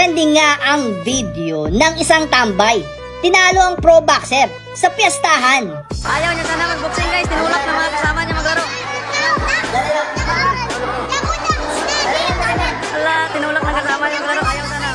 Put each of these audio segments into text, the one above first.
Trending nga ang video ng isang tambay. Tinalo ang pro boxer sa piyestahan. Ayaw niya sana mag-boxing guys, tinulak ng mga kasama niya maglaro. Ala, tinulak ng kasama niya maglaro, ayaw sana.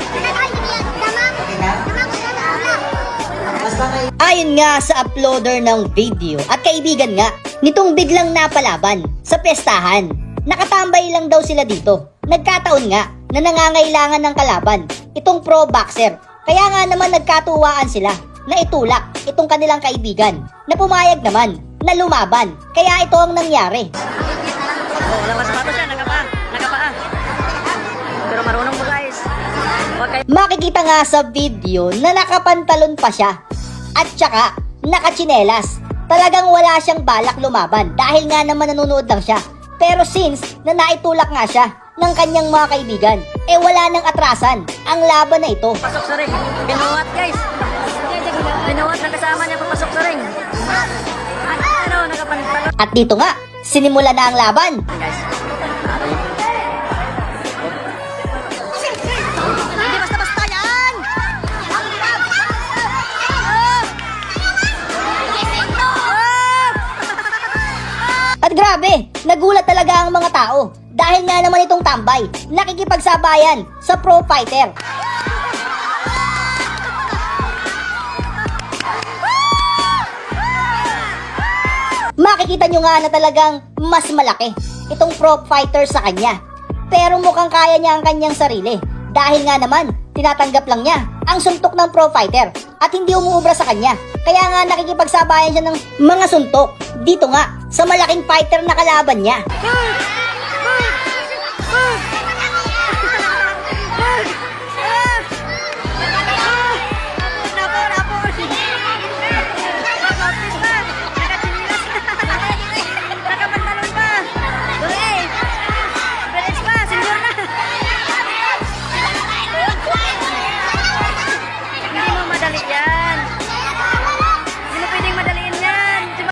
Ayon nga sa uploader ng video at kaibigan nga nitong biglang napalaban sa piyestahan. Nakatambay lang daw sila dito. Nagkataon nga na nangangailangan ng kalaban itong pro boxer. Kaya nga naman nagkatuwaan sila na itulak itong kanilang kaibigan na pumayag naman na lumaban. Kaya ito ang nangyari. Oh, wala pa sapatos siya, nagapaa. Pero marunong mo guys. Makikita nga sa video na nakapantalon pa siya at saka nakatsinelas. Talagang wala siyang balak lumaban dahil nga naman nanonood lang siya. Pero since na naitulak nga siya ng kanyang mga kaibigan, wala nang atrasan ang laban na ito. Pasok sa ring. Binuhat guys. Binuhat ng kasama niya papasok sa ring. Ano, nakapantalon. At dito nga, sinimula na ang laban. Guys. Hindi basta-basta yan! At grabe, nagulat talaga ang mga tao dahil nga naman itong tambay nakikipagsabayan sa pro fighter. Makikita nyo nga na talagang mas malaki itong pro fighter sa kanya. Pero mukhang kaya niya ang kanyang sarili dahil nga naman tinatanggap lang niya ang suntok ng pro fighter at hindi umuubra sa kanya. Kaya nga nakikipagsabayan siya ng mga suntok dito nga sa malaking fighter na kalaban niya.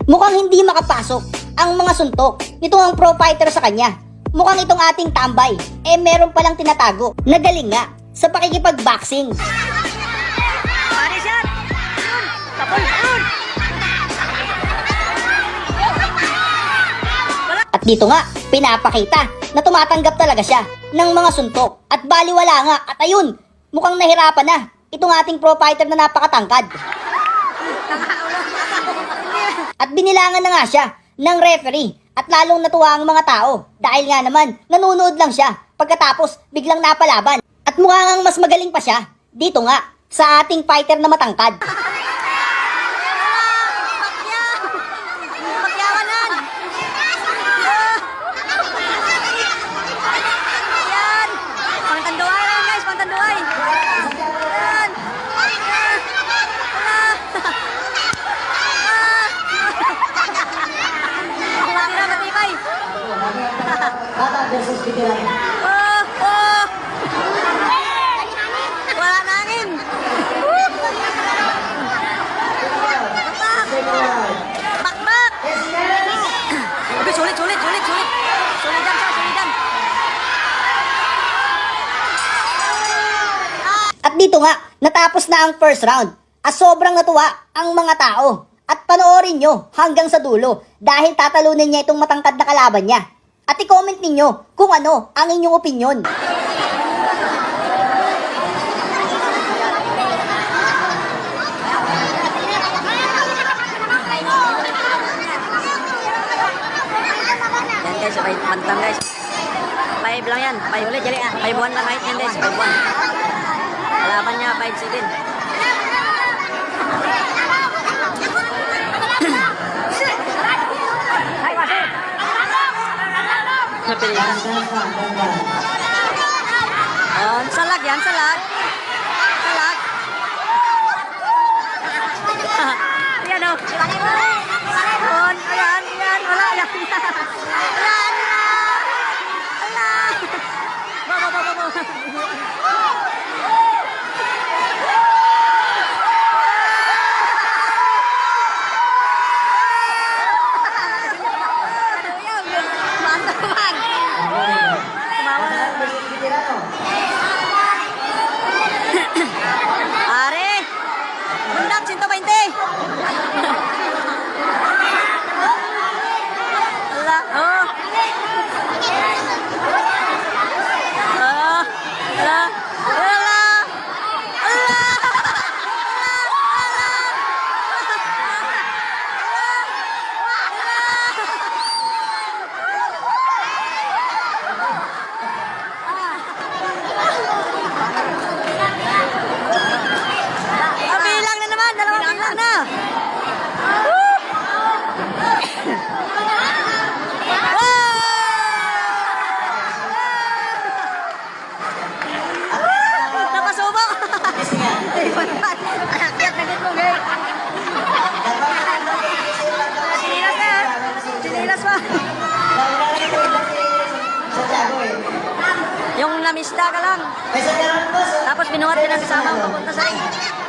Mukhang hindi makapasok ang mga suntok nitong ang pro fighter sa kanya. Mukhang itong ating tambay, meron palang tinatago na galing nga sa pakikipag-boxing. Pare shot! Tapon! At dito nga, pinapakita na tumatanggap talaga siya ng mga suntok. At baliwala nga, at ayun, mukhang nahirapan na itong ating pro fighter na napakatangkad. At binilangan na nga siya ng referee at lalong natuwa ang mga tao dahil nga naman nanonood lang siya pagkatapos biglang napalaban. At mukhang mas magaling pa siya dito nga sa ating fighter na matangkad. Wala na angin. Bakbak. Okay, sulit. Sulit dyan siya, sulit dyan. At dito nga, natapos na ang first round. At sobrang natuwa ang mga tao. At panoorin nyo hanggang sa dulo dahil tatalunin niya itong matangkad na kalaban niya. At i-comment ninyo kung ano ang inyong opinyon. Yan guys, 5 lang guys. 5 lang yan. 5 ulit. 5-1 lang height yan guys. 5-1. Kalaban niya 5-7. Salag yan, salag. Ayan o. Ayan, wala yan. Wala. mamisda ka lang. May salamat boss. Tapos binuhat din ang kasama mo papunta sa ring.